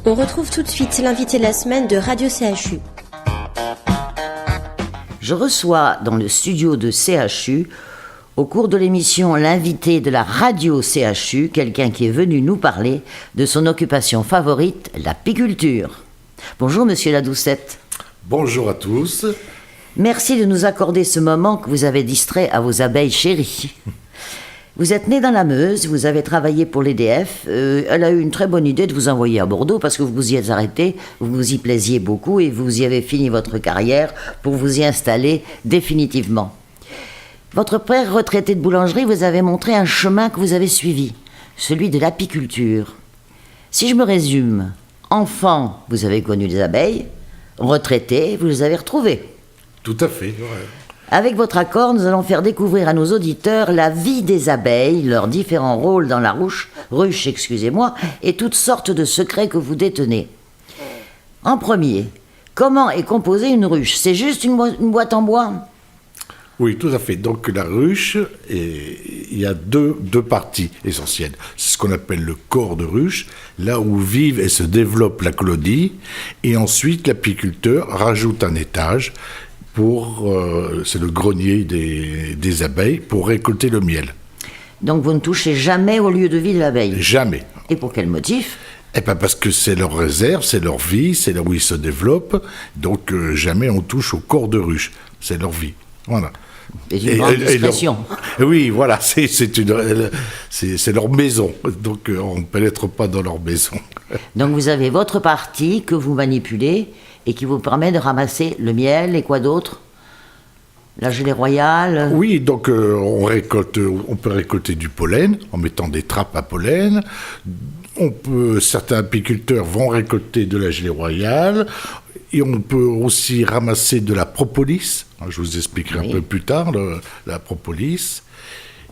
On retrouve tout de suite l'invité de la semaine de Radio CHU. Je reçois dans le studio de CHU, au cours de l'émission L'invité de la radio CHU, quelqu'un qui est venu nous parler de son occupation favorite, l'apiculture. Bonjour Monsieur Ladoucette. Bonjour à tous. Merci de nous accorder ce moment que vous avez distrait à vos abeilles chéries. Vous êtes né dans la Meuse, vous avez travaillé pour l'EDF. Elle a eu une très bonne idée de vous envoyer à Bordeaux parce que vous vous y êtes arrêté, vous vous y plaisiez beaucoup et vous y avez fini votre carrière pour vous y installer définitivement. Votre père, retraité de boulangerie, vous avait montré un chemin que vous avez suivi, celui de l'apiculture. Si je me résume, enfant, vous avez connu les abeilles, retraité, vous les avez retrouvées. Tout à fait, ouais. Avec votre accord, nous allons faire découvrir à nos auditeurs la vie des abeilles, leurs différents rôles dans la ruche, et toutes sortes de secrets que vous détenez. En premier, comment est composée une ruche? C'est juste une boîte en bois? Oui, tout à fait. Donc la ruche, il y a deux parties essentielles. C'est ce qu'on appelle le corps de ruche, là où vivent et se développe la colonie. Et ensuite, l'apiculteur rajoute un étage c'est le grenier des abeilles, pour récolter le miel. Donc vous ne touchez jamais au lieu de vie de l'abeille? Jamais. Et pour quel motif? Eh bien parce que c'est leur réserve, c'est leur vie, c'est là où ils se développent. Donc jamais on touche au corps de ruche. C'est leur vie. Voilà. C'est une grande discrétion. Oui, voilà, c'est leur maison. Donc on ne pénètre pas dans leur maison. Donc vous avez votre partie que vous manipulez et qui vous permet de ramasser le miel et quoi d'autre? La gelée royale? Oui, donc on peut récolter du pollen en mettant des trappes à pollen. Certains apiculteurs vont récolter de la gelée royale. Et on peut aussi ramasser de la propolis. Je vous expliquerai un peu plus tard, la propolis.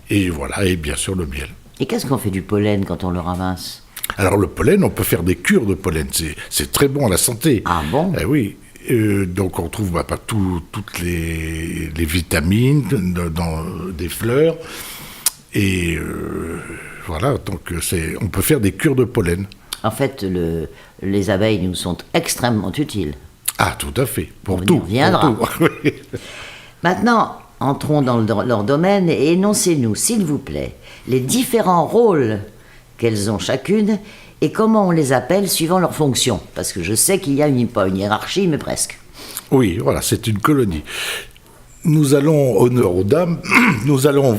Et voilà, et bien sûr le miel. Et qu'est-ce qu'on fait du pollen quand on le ramasse? Alors le pollen, on peut faire des cures de pollen. C'est très bon à la santé. Ah bon? Oui. Donc on trouve toutes les vitamines dans des fleurs. Et voilà, donc on peut faire des cures de pollen. En fait, les abeilles nous sont extrêmement utiles. Ah, tout à fait. Pour tout. On y reviendra. Maintenant, entrons dans leur domaine et énoncez-nous, s'il vous plaît, les différents rôles qu'elles ont chacune et comment on les appelle suivant leur fonction. Parce que je sais qu'il y a pas une hiérarchie, mais presque. Oui, voilà, c'est une colonie. Nous allons, honneur aux dames, nous allons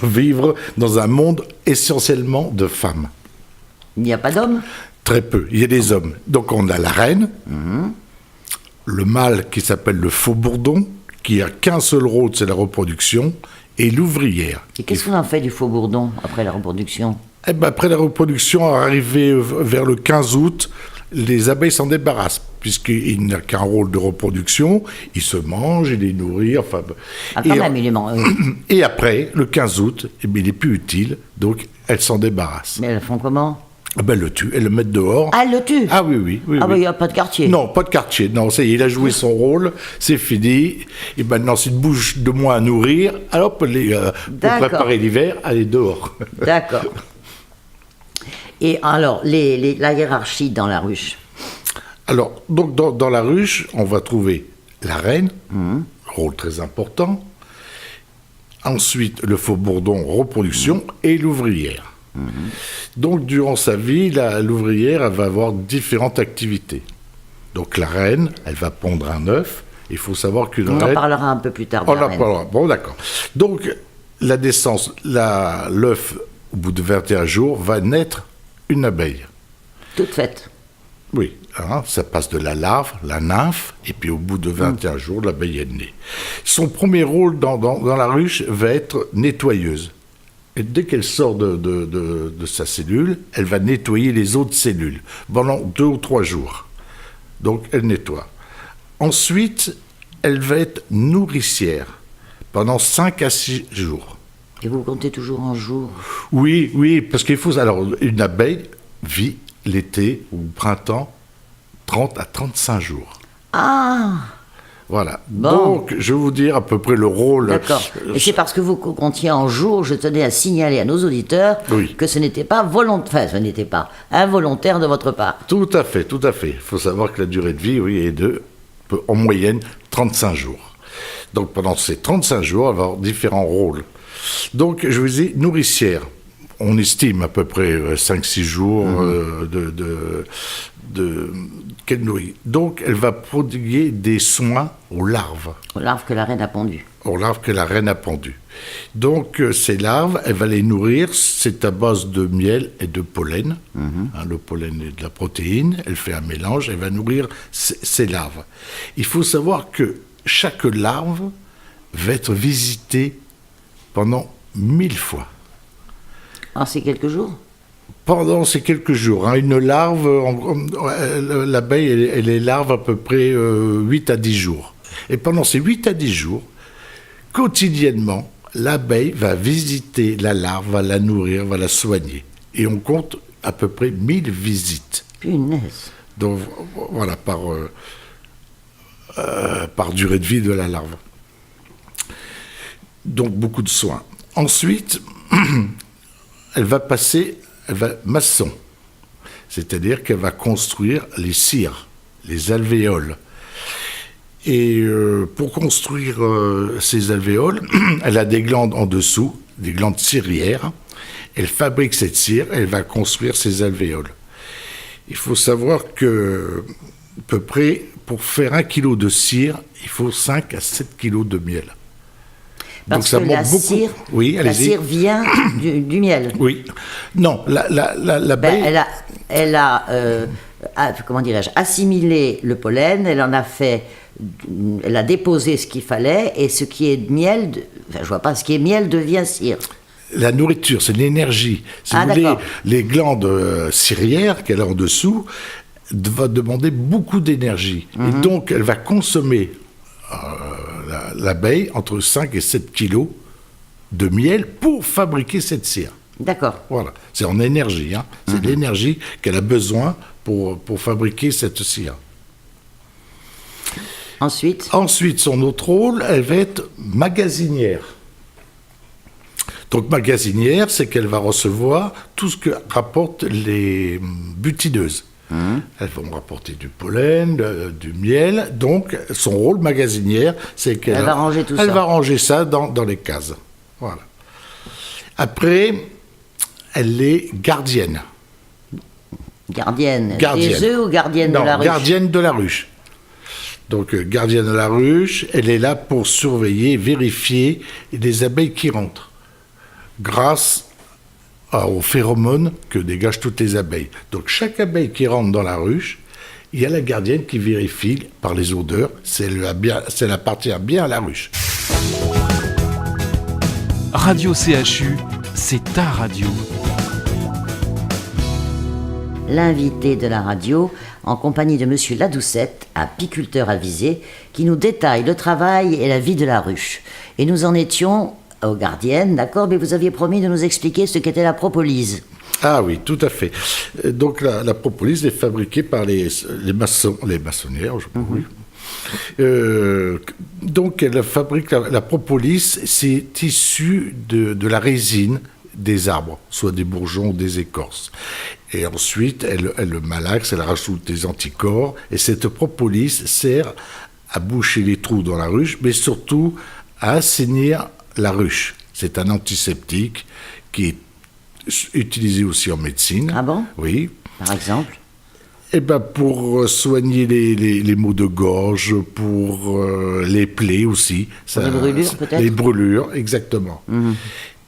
vivre dans un monde essentiellement de femmes. Il n'y a pas d'hommes? Très peu, il y a des hommes. Donc on a la reine, le mâle qui s'appelle le faux bourdon, qui a qu'un seul rôle, c'est la reproduction, et l'ouvrière. Et qu'est-ce qu'on en fait du faux bourdon après la reproduction? Eh ben, après la reproduction, arrivé vers le 15 août, les abeilles s'en débarrassent, puisqu'il n'a qu'un rôle de reproduction, il se mange, il les nourrit, enfin... Et après, le 15 août, il n'est plus utile, donc elles s'en débarrassent. Mais elles font comment? Elles le tuent, elles le mettent dehors. Ah, elles le tuent? Ah oui. Ah, il n'y a pas de quartier? Non, pas de quartier, non, ça y est, il a joué son rôle, c'est fini, et maintenant c'est une bouche de moins à nourrir, alors pour préparer l'hiver, aller dehors. D'accord. Et alors, la hiérarchie dans la ruche? Alors, donc dans la ruche, on va trouver la reine, rôle très important. Ensuite, le faux bourdon, reproduction, et l'ouvrière. Donc, durant sa vie, l'ouvrière, elle va avoir différentes activités. Donc, la reine, elle va pondre un œuf. Il faut savoir qu'une reine... On en parlera un peu plus tard. On en parlera. Bon, d'accord. Donc, la naissance, l'œuf, au bout de 21 jours, va naître une abeille. Toute faite. Oui, ça passe de la larve, la nymphe, et puis au bout de 21 jours, l'abeille est née. Son premier rôle dans la ruche va être nettoyeuse. Et dès qu'elle sort de sa cellule, elle va nettoyer les autres cellules pendant 2 ou 3 jours. Donc, elle nettoie. Ensuite, elle va être nourricière pendant 5 à 6 jours. Et vous comptez toujours en jours? Oui, parce qu'il faut... Alors, une abeille vit l'été ou au printemps 30 à 35 jours. Ah! Voilà. Bon. Donc, je vais vous dire à peu près le rôle. D'accord. Et c'est parce que vous comptiez en jours, je tenais à signaler à nos auditeurs Oui. que ce n'était pas volontaire, enfin, ce n'était pas involontaire de votre part. Tout à fait, tout à fait. Il faut savoir que la durée de vie, oui, est en moyenne, 35 jours. Donc, pendant ces 35 jours, elle va avoir différents rôles. Donc, je vous dis, nourricière. On estime à peu près 5-6 jours qu'elle nourrit. Donc, elle va prodiguer des soins aux larves. Aux larves que la reine a pondues. Aux larves que la reine a pendues. Donc, ces larves, elle va les nourrir. C'est à base de miel et de pollen. Le pollen est de la protéine. Elle fait un mélange. Elle va nourrir ces larves. Il faut savoir que chaque larve va être visitée pendant 1000 fois. Ah, c'est quelques jours? Pendant ces quelques jours, une larve, l'abeille, elle est larve à peu près 8 à 10 jours. Et pendant ces 8 à 10 jours, quotidiennement, l'abeille va visiter la larve, va la nourrir, va la soigner. Et on compte à peu près 1000 visites. Punaise. Donc voilà, par durée de vie de la larve. Donc beaucoup de soins. Ensuite, elle va maçon. C'est-à-dire qu'elle va construire les cires, les alvéoles. Et pour construire ces alvéoles, elle a des glandes en dessous, des glandes cirières. Elle fabrique cette cire, elle va construire ses alvéoles. Il faut savoir que, à peu près, pour faire 1 kilo de cire, il faut 5 à 7 kilos de miel. Parce que la cire, oui, la cire vient du miel. Oui. Non, l'abeille... Elle a comment dirais-je, assimilé le pollen, elle a déposé ce qu'il fallait, et ce qui est miel, je vois pas, ce qui est miel devient cire. La nourriture, c'est l'énergie. Si vous voulez, les glandes cirières qu'elle a en dessous va demander beaucoup d'énergie. Et donc, elle va consommer... l'abeille entre 5 et 7 kilos de miel pour fabriquer cette cire. D'accord. Voilà, c'est en énergie. C'est l'énergie qu'elle a besoin pour fabriquer cette cire. Ensuite, son autre rôle, elle va être magasinière. Donc magasinière, c'est qu'elle va recevoir tout ce que rapportent les butineuses. Elles vont rapporter du pollen, du miel. Donc, son rôle magasinière, c'est qu'elle va ranger tout ça. Elle va ranger ça dans les cases. Voilà. Après, elle est gardienne. Gardienne. Des œufs ou gardienne de la ruche? Gardienne de la ruche. Donc, gardienne de la ruche, elle est là pour surveiller, vérifier les abeilles qui rentrent. Grâce aux phéromones que dégagent toutes les abeilles. Donc chaque abeille qui rentre dans la ruche, il y a la gardienne qui vérifie par les odeurs si elle appartient bien à la ruche. Radio CHU, c'est ta radio. L'invité de la radio, en compagnie de Monsieur Ladoucette, apiculteur avisé, qui nous détaille le travail et la vie de la ruche. Et nous en étions aux gardiennes, d'accord, mais vous aviez promis de nous expliquer ce qu'était la propolis. Ah oui, tout à fait. Donc la propolis est fabriquée par les maçonnières, je crois. Donc elle fabrique la propolis, c'est issu de la résine des arbres, soit des bourgeons ou des écorces. Et ensuite, elle le malaxe, elle rajoute des anticorps, et cette propolis sert à boucher les trous dans la ruche, mais surtout à assainir la ruche. C'est un antiseptique qui est utilisé aussi en médecine. Ah bon? Oui. Par exemple? Eh ben pour soigner les maux de gorge, pour les plaies aussi. Pour les brûlures peut-être? Les brûlures, exactement.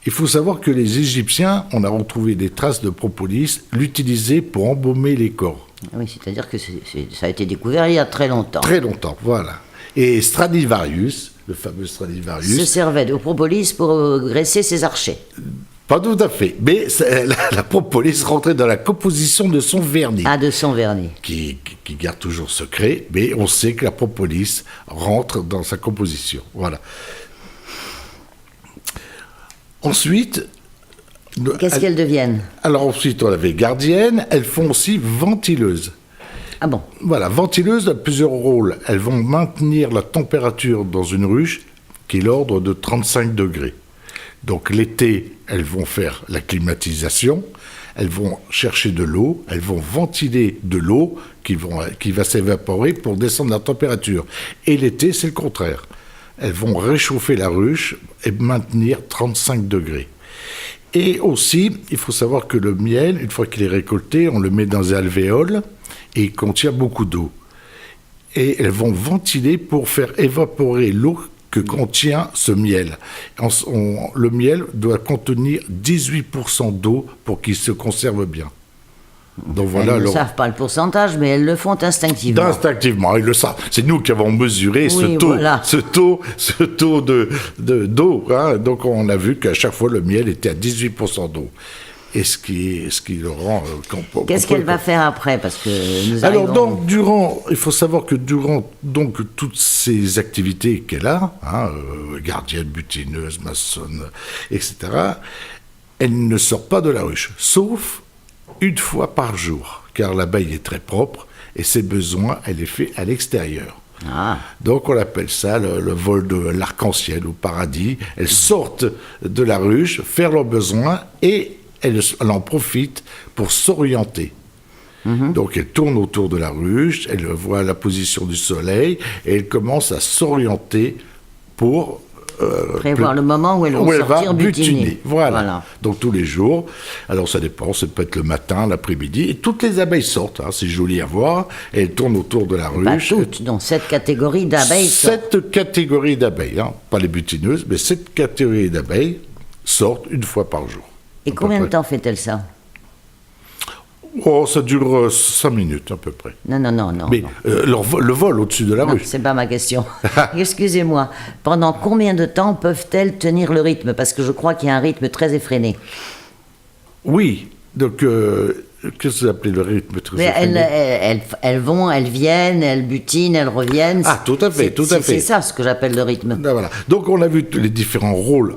Il faut savoir que les Égyptiens, on a retrouvé des traces de propolis, l'utilisaient pour embaumer les corps. Oui, c'est-à-dire que ça a été découvert il y a très longtemps. Très longtemps, voilà. Et Stradivarius, le fameux Stradivarius... se servait de propolis pour graisser ses archets. Pas tout à fait, mais la propolis rentrait dans la composition de son vernis. Ah, de son vernis. Qui garde toujours secret, mais on sait que la propolis rentre dans sa composition. Voilà. Ensuite... Qu'est-ce qu'elles deviennent? Alors ensuite, on avait gardienne, elles font aussi ventileuses. Ah bon? Voilà, ventileuses a plusieurs rôles. Elles vont maintenir la température dans une ruche qui est l'ordre de 35 degrés. Donc l'été, elles vont faire la climatisation, elles vont chercher de l'eau, elles vont ventiler de l'eau qui va s'évaporer pour descendre la température. Et l'été, c'est le contraire. Elles vont réchauffer la ruche et maintenir 35 degrés. Et aussi, il faut savoir que le miel, une fois qu'il est récolté, on le met dans des alvéoles et il contient beaucoup d'eau. Et elles vont ventiler pour faire évaporer l'eau que contient ce miel. Le miel doit contenir 18% d'eau pour qu'il se conserve bien. Donc voilà, elles ne savent pas le pourcentage, mais elles le font instinctivement. Instinctivement, ils le savent. C'est nous qui avons mesuré ce taux d'eau. Hein. Donc on a vu qu'à chaque fois, le miel était à 18% d'eau. Et ce qui le rend... Qu'est-ce qu'elle va faire après? Parce que nous Alors, donc, il faut savoir que durant donc, toutes ces activités qu'elle a, gardienne, butineuse, maçonne, etc., elle ne sort pas de la ruche, sauf une fois par jour, car l'abeille est très propre et ses besoins, elle les fait à l'extérieur. Ah. Donc on appelle ça le vol de l'arc-en-ciel au paradis. Elles sortent de la ruche, faire leurs besoins et elle en profite pour s'orienter. Donc elle tourne autour de la ruche, elle voit la position du soleil et elle commence à s'orienter pour prévoir le moment où elles vont sortir butiner. Voilà. Donc tous les jours, alors ça dépend, ça peut être le matin, l'après-midi, et toutes les abeilles sortent, c'est joli à voir, et elles tournent autour de la ruche. Pas toutes, donc 7 catégories d'abeilles sortent. 7 catégories d'abeilles, pas les butineuses, mais 7 catégories d'abeilles sortent une fois par jour. Et combien de temps fait-elle ça? Oh, ça dure 5 minutes à peu près. Non. Mais le vol au-dessus de la ruche. C'est pas ma question. Excusez-moi. Pendant combien de temps peuvent-elles tenir le rythme? Parce que je crois qu'il y a un rythme très effréné. Oui. Donc, qu'est-ce que vous appelez le rythme très effréné? Elles vont, elles viennent, elles butinent, elles reviennent. Ah, tout à fait. C'est ça ce que j'appelle le rythme. Voilà. Donc, on a vu les différents rôles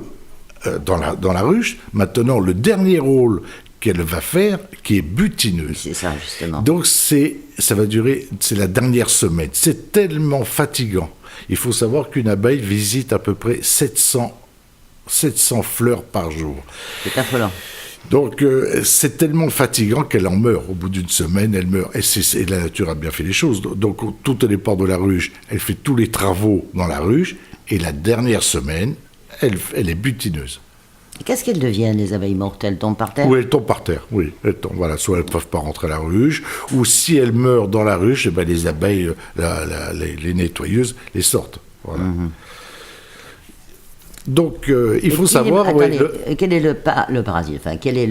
dans la ruche. Maintenant, le dernier rôle qu'elle va faire, qui est butineuse. C'est ça, justement. Donc, ça va durer, c'est la dernière semaine. C'est tellement fatigant. Il faut savoir qu'une abeille visite à peu près 700 fleurs par jour. C'est affolant. Donc, c'est tellement fatigant qu'elle en meurt. Au bout d'une semaine, elle meurt. Et la nature a bien fait les choses. Donc, tout au départ de la ruche, elle fait tous les travaux dans la ruche. Et la dernière semaine, elle est butineuse. Qu'est-ce qu'elles deviennent, les abeilles mortes? Elles tombent par terre? Oui, elles tombent par terre, oui. Voilà, soit elles ne peuvent pas rentrer à la ruche, ou si elles meurent dans la ruche, les abeilles, les nettoyeuses, les sortent. Voilà. Donc, il faut savoir... quel est le parasite? Enfin, quel est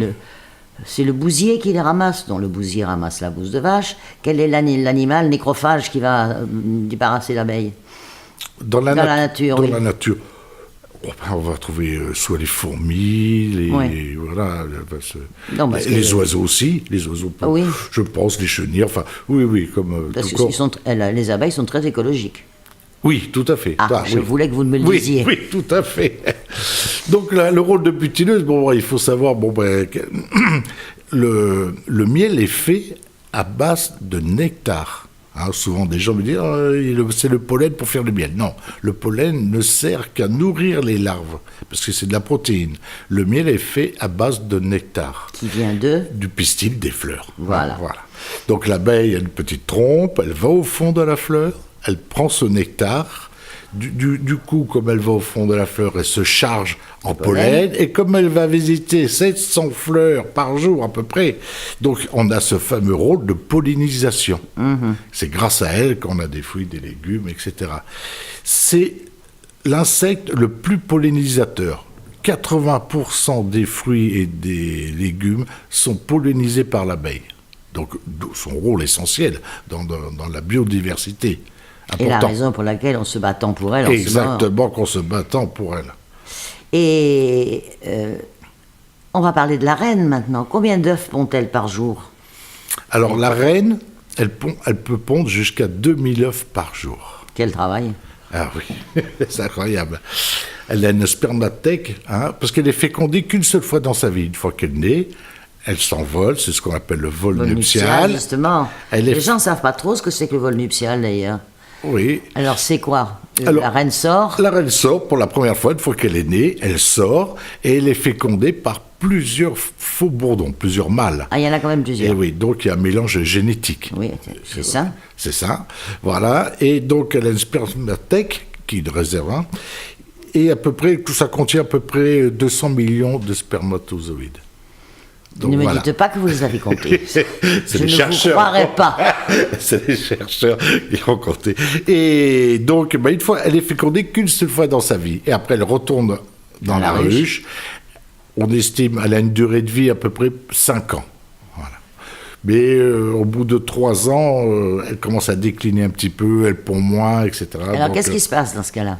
c'est le bousier qui les ramasse, dont le bousier ramasse la bouse de vache. Quel est l'animal nécrophage qui va débarrasser l'abeille? Dans la nature. Dans la nature. On va trouver soit les fourmis, les oiseaux aussi, les oiseaux, je pense, les chenilles, comme parce que les abeilles sont très écologiques. Oui, tout à fait. Je voulais que vous me le disiez. Oui, tout à fait. Donc le rôle de butineuse, il faut savoir, le miel est fait à base de nectar. Souvent, des gens me disent c'est le pollen pour faire le miel. Non, le pollen ne sert qu'à nourrir les larves, parce que c'est de la protéine. Le miel est fait à base de nectar. Qui vient du pistil des fleurs. Voilà. Donc l'abeille a une petite trompe, elle va au fond de la fleur, elle prend ce nectar. Du coup, comme elle va au fond de la fleur, elle se charge en pollen. Et comme elle va visiter 700 fleurs par jour à peu près, donc on a ce fameux rôle de pollinisation. C'est grâce à elle qu'on a des fruits, des légumes, etc. C'est l'insecte le plus pollinisateur. 80% des fruits et des légumes sont pollinisés par l'abeille. Donc son rôle essentiel dans la biodiversité. Important. Et la raison pour laquelle on se battant pour elle. Exactement, qu'on se battant pour elle. Et on va parler de la reine maintenant. Combien d'œufs pond-elle par jour? Alors la reine, elle peut pondre jusqu'à 2000 œufs par jour. Quel travail! Ah oui, c'est incroyable. Elle a une spermathèque, parce qu'elle est fécondée qu'une seule fois dans sa vie. Une fois qu'elle naît, elle s'envole, c'est ce qu'on appelle le vol Vol nuptial. justement. Elle est- Les gens ne savent pas trop ce que c'est que le vol nuptial, d'ailleurs. Oui. Alors, c'est quoi? Alors, la reine sort. La reine sort pour la première fois, une fois qu'elle est née, elle sort et elle est fécondée par plusieurs faux bourdons, plusieurs mâles. Ah, il y en a quand même Et plusieurs. oui, donc il y a un mélange génétique. Oui, c'est ça. C'est ça, voilà. Et donc elle a une spermathèque qui est de réserve. Et à peu près, tout ça contient à peu près 200 millions de spermatozoïdes. Donc, Ne me voilà. dites pas que vous les avez comptés. C'est Je les ne chercheurs. vous croirais pas. C'est les chercheurs qui ont compté. Et donc, une fois, elle est fécondée qu'une seule fois dans sa vie. Et après, elle retourne dans la ruche. On estime, elle a une durée de vie à peu près 5 ans. Voilà. Mais au bout de 3 ans, elle commence à décliner un petit peu, elle pond moins, etc. Alors, Donc, qu'est-ce qui se passe dans ce cas-là?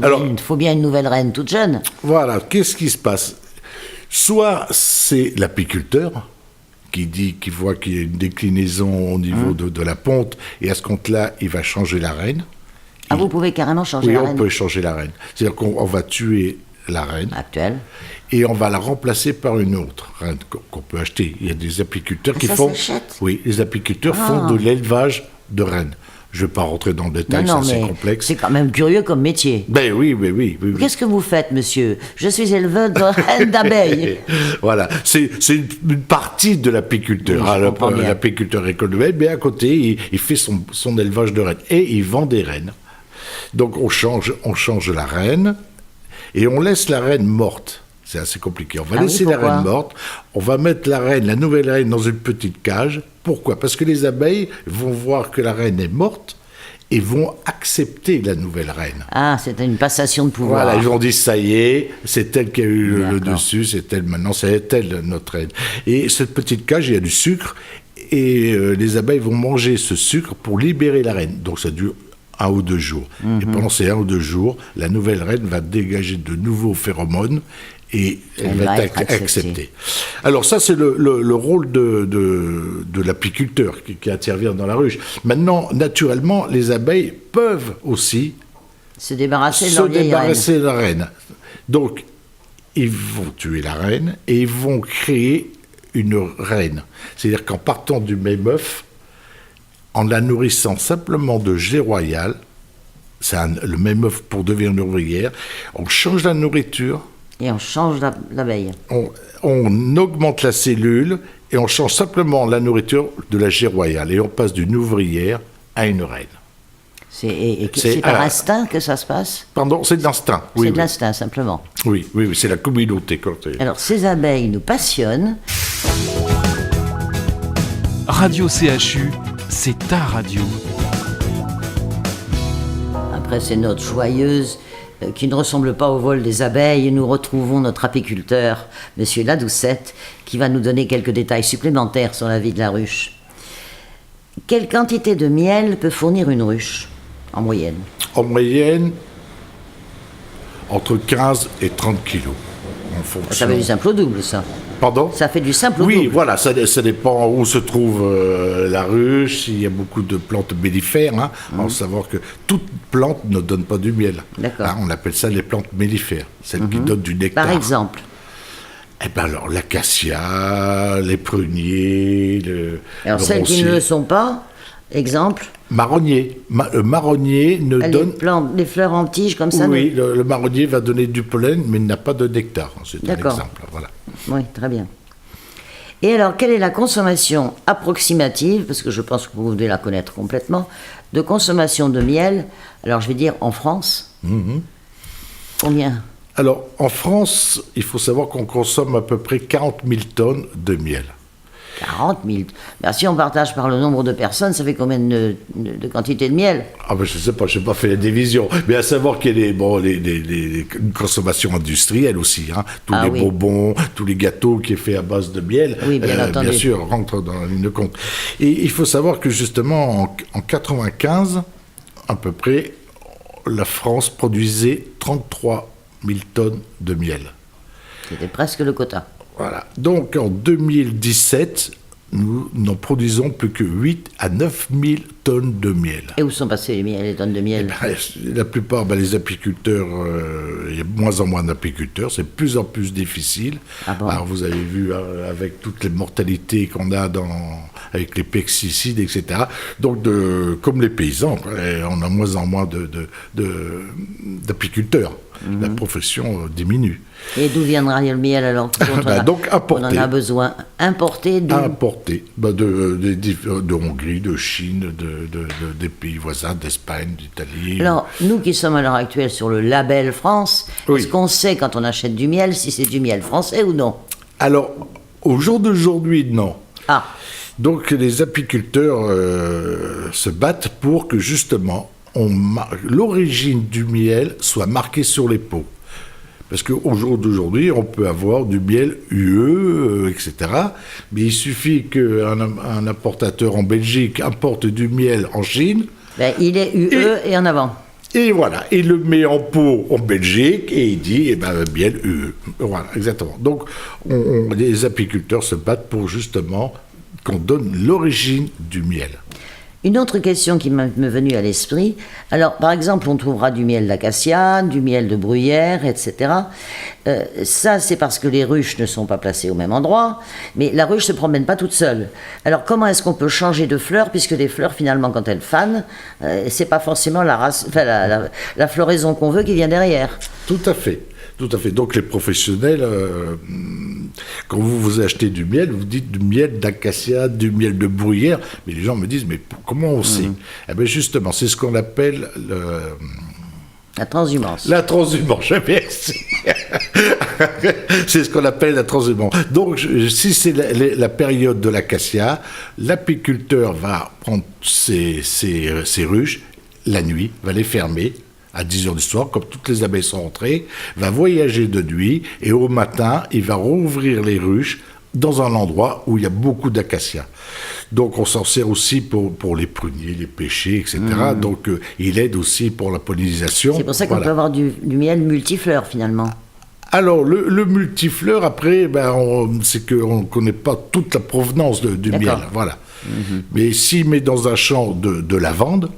Alors- Il faut bien une nouvelle reine toute jeune. Voilà, qu'est-ce qui se passe? Soit c'est l'apiculteur qui voit qu'il y a une déclinaison au niveau de la ponte, et à ce compte-là, il va changer la reine. Ah, vous pouvez carrément changer Oui, la on reine peut changer la reine. C'est-à-dire qu'on va tuer la reine actuelle. et on va la remplacer par une autre reine qu'on peut acheter. Il y a des apiculteurs qui ça font... s'achète? Oui, les apiculteurs font de l'élevage de rennes. Je ne vais pas rentrer dans le détail, Non, c'est mais complexe. c'est quand même curieux comme métier. Ben oui. Qu'est-ce que vous faites, monsieur? Je suis éleveur de reines d'abeilles. Voilà, c'est une partie de l'apiculteur. Oui, je comprends bien. L'apiculteur économique, mais à côté, il fait son élevage de rennes et il vend des rennes. Donc on change la reine et on laisse la reine morte. C'est assez compliqué. On va Ah oui, laisser la pourquoi reine morte, on va mettre la nouvelle reine dans une petite cage. Pourquoi? Parce que les abeilles vont voir que la reine est morte et vont accepter la nouvelle reine. Ah, c'était une passation de pouvoir. Voilà, ils ont dit ça y est, c'est elle qui a eu le D'accord. dessus, c'est elle maintenant, c'est elle notre reine. Et cette petite cage, il y a du sucre et les abeilles vont manger ce sucre pour libérer la reine. Donc ça dure 1 ou 2 jours. Et pendant ces 1 ou 2 jours, la nouvelle reine va dégager de nouveaux phéromones et elle va être acceptée. Alors ça, c'est le rôle de l'apiculteur qui intervient dans la ruche. Maintenant, naturellement, les abeilles peuvent aussi Se débarrasser de se leur vieille reine. débarrasser de la reine. Donc, ils vont tuer la reine et ils vont créer une reine. C'est-à-dire qu'en partant du même œuf, en la nourrissant simplement de gelée royale, c'est le même œuf pour devenir une ouvrière, on change la nourriture, Et on change l'abeille. on augmente la cellule et on change simplement la nourriture de la gelée royale. Et on passe d'une ouvrière à une reine. C'est par instinct que ça se passe? Pardon, c'est de l'instinct. Oui, C'est de oui. l'instinct, simplement. Oui, c'est la communauté. Alors, ces abeilles nous passionnent. Radio CHU, c'est ta radio. Après ces notes joyeuses qui ne ressemblent pas au vol des abeilles, nous retrouvons notre apiculteur, Monsieur Ladoucette, qui va nous donner quelques détails supplémentaires sur la vie de la ruche. Quelle quantité de miel peut fournir une ruche, en moyenne? En moyenne, entre 15 et 30 kilos. En fonction... Ça fait du simple au double, ça. Pardon? Ça fait du simple au Oui, double. voilà, ça dépend où se trouve la ruche, s'il y a beaucoup de plantes mellifères. Hein. Il faut savoir que toute plante ne donne pas du miel. D'accord. Hein, on appelle ça les plantes mellifères, celles qui donnent du nectar. Par exemple, Eh bien alors, l'acacia, les pruniers, alors le celles qui roncier. ne le sont pas, exemple, Marronnier. Le marronnier ne donne... les fleurs en tige comme ça. Oui, le marronnier va donner du pollen, mais il n'a pas de nectar. C'est un D'accord. exemple. Voilà. Oui, très bien. Et alors, quelle est la consommation approximative, parce que je pense que vous devez la connaître complètement, de consommation de miel, alors je vais dire en France, combien? Alors, en France, il faut savoir qu'on consomme à peu près 40 000 tonnes de miel. 40 000. Ben, si on partage par le nombre de personnes, ça fait combien de quantité de miel? Ah ben je sais pas, je n'ai pas fait la division. Mais à savoir qu'il y a une consommation industrielle aussi. Hein. Tous Ah les oui. bonbons, tous les gâteaux qui est fait à base de miel, Oui, bien entendu. bien sûr, rentrent dans la ligne de compte. Et il faut savoir que justement, en 95, à peu près, la France produisait 33 000 tonnes de miel. C'était presque le quota. Voilà. Donc en 2017, nous n'en produisons plus que 8 à 9 000 tonnes de miel. Et où sont passés les tonnes de miel? La plupart, les apiculteurs, il y a de moins en moins d'apiculteurs, c'est de plus en plus difficile. Ah bon? Alors, vous avez vu avec toutes les mortalités qu'on a avec les pesticides, etc. Donc, comme les paysans, on a de moins en moins d'apiculteurs. La profession diminue. Et d'où viendra le miel alors? Donc importé. On en a besoin. Importé d'où? Importé. De Hongrie, de Chine, des pays voisins, d'Espagne, d'Italie. Alors, nous qui sommes à l'heure actuelle sur le label France, Oui. est-ce qu'on sait quand on achète du miel si c'est du miel français ou non? Alors, au jour d'aujourd'hui, non. Ah, Donc les apiculteurs se battent pour que justement l'origine du miel soit marquée sur les pots. Parce qu'au jour d'aujourd'hui, on peut avoir du miel UE, etc. Mais il suffit qu'un importateur en Belgique importe du miel en Chine. il est UE et en avant. Et voilà, il le met en pot en Belgique et il dit, miel UE. Voilà, exactement. Donc les apiculteurs se battent pour justement qu'on donne l'origine du miel. Une autre question qui m'est venue à l'esprit, alors par exemple on trouvera du miel d'acacia, du miel de bruyère, etc. Ça c'est parce que les ruches ne sont pas placées au même endroit, mais la ruche ne se promène pas toute seule. Alors comment est-ce qu'on peut changer de fleurs, puisque les fleurs finalement quand elles fanent, c'est pas forcément la floraison qu'on veut qui vient derrière. Tout à fait. Tout à fait. Donc les professionnels, quand vous achetez du miel, vous dites du miel d'acacia, du miel de bruyère, mais les gens me disent, mais comment on sait? Eh bien justement, c'est ce qu'on appelle La transhumance. La transhumance, merci. C'est ce qu'on appelle la transhumance. Donc, si c'est la période de l'acacia, l'apiculteur va prendre ses ruches la nuit, va les fermer à 10 heures du soir, comme toutes les abeilles sont rentrées, va voyager de nuit, et au matin, il va rouvrir les ruches dans un endroit où il y a beaucoup d'acacias. Donc on s'en sert aussi pour les pruniers, les pêchers, etc. Donc il aide aussi pour la pollinisation. C'est pour ça qu'on peut avoir du miel multifleur finalement. Alors, le multifleur, après, c'est qu'on ne connaît pas toute la provenance du miel. Voilà. Mais s'il met dans un champ de lavande,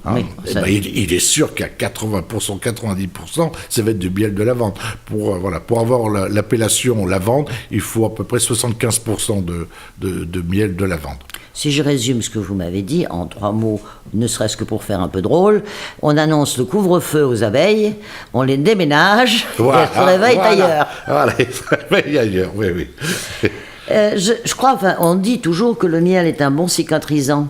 il est sûr qu'à 80%, 90%, ça va être du miel de lavande. Pour avoir l'appellation lavande, il faut à peu près 75% de miel de lavande. Si je résume ce que vous m'avez dit en 3 mots, ne serait-ce que pour faire un peu drôle, on annonce le couvre-feu aux abeilles, on les déménage, et elles se réveillent ailleurs. Voilà, elles se réveillent ailleurs, oui. Je crois, on dit toujours que le miel est un bon cicatrisant.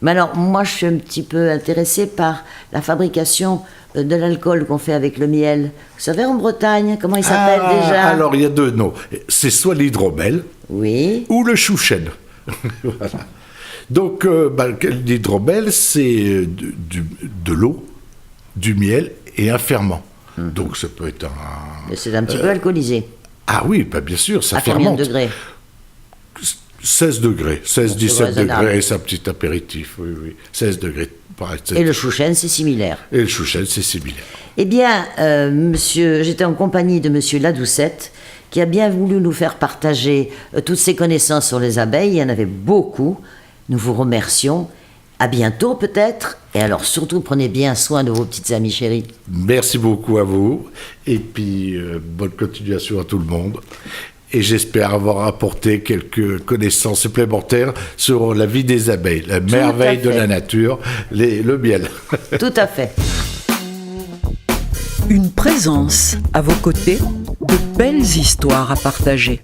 Mais alors, moi, je suis un petit peu intéressée par la fabrication de l'alcool qu'on fait avec le miel. Vous savez, en Bretagne, comment il s'appelle déjà? Alors, il y a 2 noms. C'est soit l'hydromel, oui, ou le chouchen. Voilà. Donc, l'hydromel, c'est de l'eau, du miel et un ferment. Donc, ça peut être mais c'est un petit peu alcoolisé. Ah oui, bien sûr, ça à fermente. Combien de degrés? 16 degrés, 16-17 degrés, c'est un petit apéritif, oui. 16 degrés. Et le chouchen, c'est similaire. Et le chouchen, c'est similaire. Eh bien, j'étais en compagnie de monsieur Ladoucette, qui a bien voulu nous faire partager toutes ses connaissances sur les abeilles. Il y en avait beaucoup. Nous vous remercions. À bientôt peut-être. Et alors surtout, prenez bien soin de vos petites amies chéries. Merci beaucoup à vous. Et puis, bonne continuation à tout le monde. Et j'espère avoir apporté quelques connaissances supplémentaires sur la vie des abeilles, la merveille de la nature, le miel. Tout à fait. Une présence à vos côtés, de belles histoires à partager.